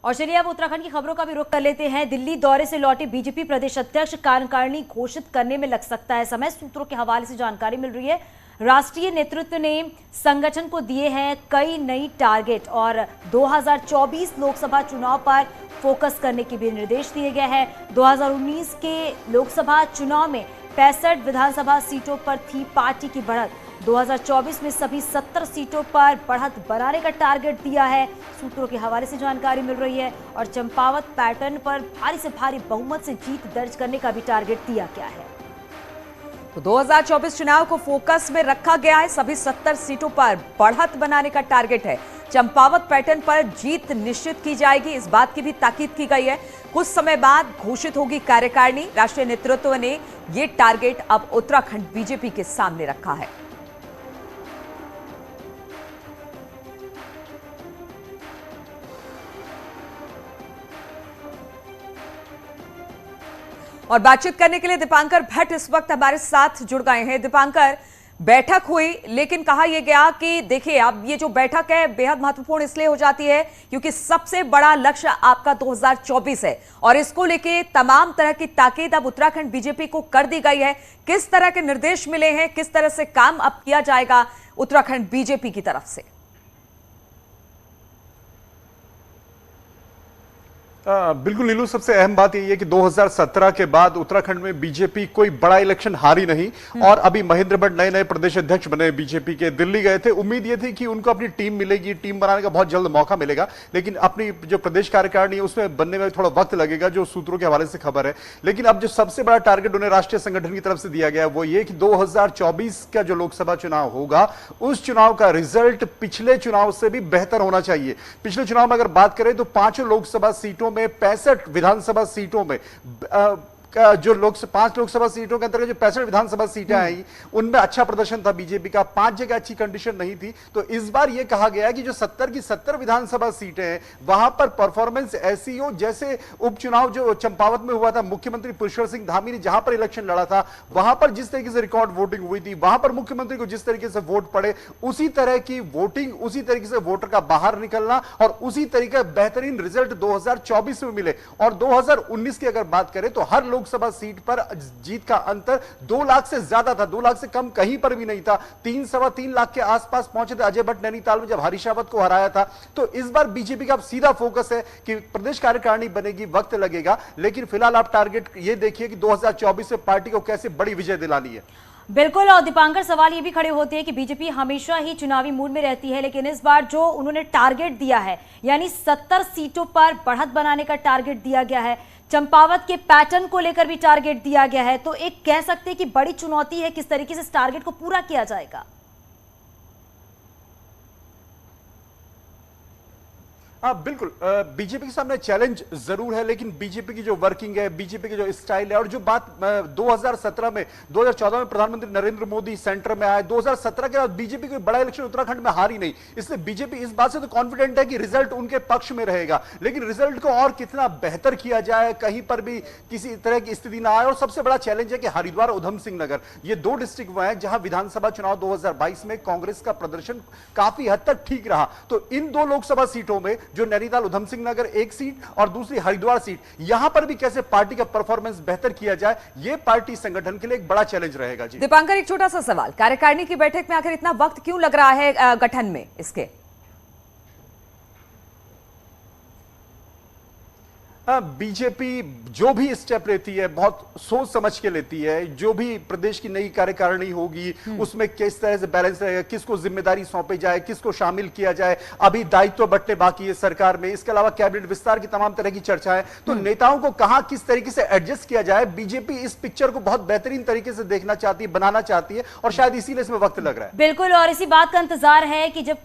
और चलिए अब उत्तराखंड की खबरों का भी रुख कर लेते हैं। दिल्ली दौरे से लौटे बीजेपी प्रदेश अध्यक्ष कार्यकारिणी घोषित करने में लग सकता है समय। सूत्रों के हवाले से जानकारी मिल रही है, राष्ट्रीय नेतृत्व ने संगठन को दिए हैं कई नई टारगेट और 2024 लोकसभा चुनाव पर फोकस करने के भी निर्देश दिए गए हैं। 2019 के लोकसभा चुनाव में 65 विधानसभा सीटों पर थी पार्टी की बढ़त। 2024 में सभी 70 सीटों पर बढ़त बनाने का टारगेट दिया है, सूत्रों के हवाले से जानकारी मिल रही है। और चंपावत पैटर्न पर भारी से भारी बहुमत से जीत दर्ज करने का भी टारगेट दिया गया है। तो 2024 चुनाव को फोकस में रखा गया है, सभी 70 सीटों पर बढ़त बनाने का टारगेट है। चंपावत पैटर्न पर जीत निश्चित की जाएगी, इस बात की भी ताकीद की गई है। कुछ समय बाद घोषित होगी कार्यकारिणी। राष्ट्रीय नेतृत्व ने यह टारगेट अब उत्तराखंड बीजेपी के सामने रखा है। और बातचीत करने के लिए दीपांकर भट्ट इस वक्त हमारे साथ जुड़ गए हैं। दीपांकर, बैठक हुई लेकिन कहा यह गया कि देखिए अब ये जो बैठक है बेहद महत्वपूर्ण इसलिए हो जाती है क्योंकि सबसे बड़ा लक्ष्य आपका 2024 है और इसको लेके तमाम तरह की ताकीद अब उत्तराखंड बीजेपी को कर दी गई है। किस तरह के निर्देश मिले हैं, किस तरह से काम अब किया जाएगा उत्तराखंड बीजेपी की तरफ से? बिल्कुल नीलू, सबसे अहम बात यही है कि 2017 के बाद उत्तराखंड में बीजेपी कोई बड़ा इलेक्शन हारी नहीं और अभी महेंद्र भट्ट नए प्रदेश अध्यक्ष बने बीजेपी के, दिल्ली गए थे। उम्मीद ये थी कि उनको अपनी टीम मिलेगी, टीम बनाने का बहुत जल्द मौका मिलेगा, लेकिन अपनी जो प्रदेश कार्यकारिणी है उसमें बनने में थोड़ा वक्त लगेगा, जो सूत्रों के हवाले से खबर है। लेकिन अब जो सबसे बड़ा टारगेट उन्हें राष्ट्रीय संगठन की तरफ से दिया गया है वो ये कि 2024 का जो लोकसभा चुनाव होगा उस चुनाव का रिजल्ट पिछले चुनाव से भी बेहतर होना चाहिए। पिछले चुनाव में अगर बात करें तो 5 लोकसभा सीटों में 65 विधानसभा सीटों में जो 5 लोकसभा सीटों के अंतर्गत जो 65 विधानसभा सीटें आई उनमें अच्छा प्रदर्शन था बीजेपी का, 5 जगह अच्छी कंडीशन नहीं थी। तो इस बार यह कहा गया कि जो 70 की 70 विधानसभा सीटें हैं वहां पर परफॉर्मेंस ऐसी हो जैसे उपचुनाव जो चंपावत में हुआ था, मुख्यमंत्री पुष्कर सिंह धामी ने जहां पर इलेक्शन लड़ा था वहां पर जिस तरीके से रिकॉर्ड वोटिंग हुई थी, वहां पर मुख्यमंत्री को जिस तरीके से वोट पड़े उसी तरह की वोटिंग, उसी तरीके से वोटर का बाहर निकलना और उसी तरीके बेहतरीन रिजल्ट 2024 में मिले। और 2019 की अगर बात करें तो हर लोकसभा सीट पर जीत का अंतर 2 लाख से ज्यादा था, 2 लाख से कम कहीं पर भी नहीं था। 3-3.25 लाख के आसपास पहुंचे थे अजय भट्ट नैनीताल में जब हरीश रावत को हराया था। तो इस बार बीजेपी का अब सीधा फोकस है कि प्रदेश कार्यकारिणी बनेगी, वक्त लगेगा, लेकिन फिलहाल आप टारगेट ये देखिए कि 2024 में पार्टी को कैसे बड़ी विजय दिलानी है। बिल्कुल। और दीपांकर, सवाल ये भी खड़े होते हैं कि बीजेपी हमेशा ही चुनावी मूड में रहती है, लेकिन इस बार जो उन्होंने टारगेट दिया है यानी 70 सीटों पर बढ़त बनाने का टारगेट दिया गया है, चंपावत के पैटर्न को लेकर भी टारगेट दिया गया है, तो एक कह सकते हैं कि बड़ी चुनौती है किस तरीके से इस टारगेट को पूरा किया जाएगा। हाँ बिल्कुल, बीजेपी के सामने चैलेंज जरूर है, लेकिन बीजेपी की जो वर्किंग है, बीजेपी की जो स्टाइल है और जो बात 2017 में 2014 में प्रधानमंत्री नरेंद्र मोदी सेंटर में आए, 2017 के बाद बीजेपी कोई बड़ा इलेक्शन उत्तराखंड में हारी नहीं, इसलिए बीजेपी इस बात से तो कॉन्फिडेंट है कि रिजल्ट उनके पक्ष में रहेगा। लेकिन रिजल्ट को और कितना बेहतर किया जाए, कहीं पर भी किसी तरह की स्थिति ना आए। और सबसे बड़ा चैलेंज है कि हरिद्वार उधम सिंह नगर, ये 2 डिस्ट्रिक्ट वो हैं जहां विधानसभा चुनाव 2022 में कांग्रेस का प्रदर्शन काफी हद तक ठीक रहा। तो इन 2 लोकसभा सीटों में जो नैनीताल उधम सिंह नगर एक सीट और दूसरी हरिद्वार सीट, यहां पर भी कैसे पार्टी का परफॉर्मेंस बेहतर किया जाए, यह पार्टी संगठन के लिए एक बड़ा चैलेंज रहेगा। जी दीपांकर, एक छोटा सा सवाल, कार्यकारिणी की बैठक में आखिर इतना वक्त क्यों लग रहा है गठन में इसके? बीजेपी जो भी स्टेप लेती है बहुत सोच समझ के लेती है। जो भी प्रदेश की नई कार्यकारिणी होगी उसमें किस तरह से बैलेंस रहेगा, किसको जिम्मेदारी सौंपी जाए, किसको शामिल किया जाए, अभी दायित्व बंटने बाकी है सरकार में। इसके अलावा कैबिनेट विस्तार की तमाम तरह की चर्चा है, तो नेताओं को कहां किस तरीके से एडजस्ट किया जाए, बीजेपी इस पिक्चर को बहुत बेहतरीन तरीके से देखना चाहती है, बनाना चाहती है और शायद इसीलिए इसमें वक्त लग रहा है। बिल्कुल, और इसी बात का इंतजार है कि जब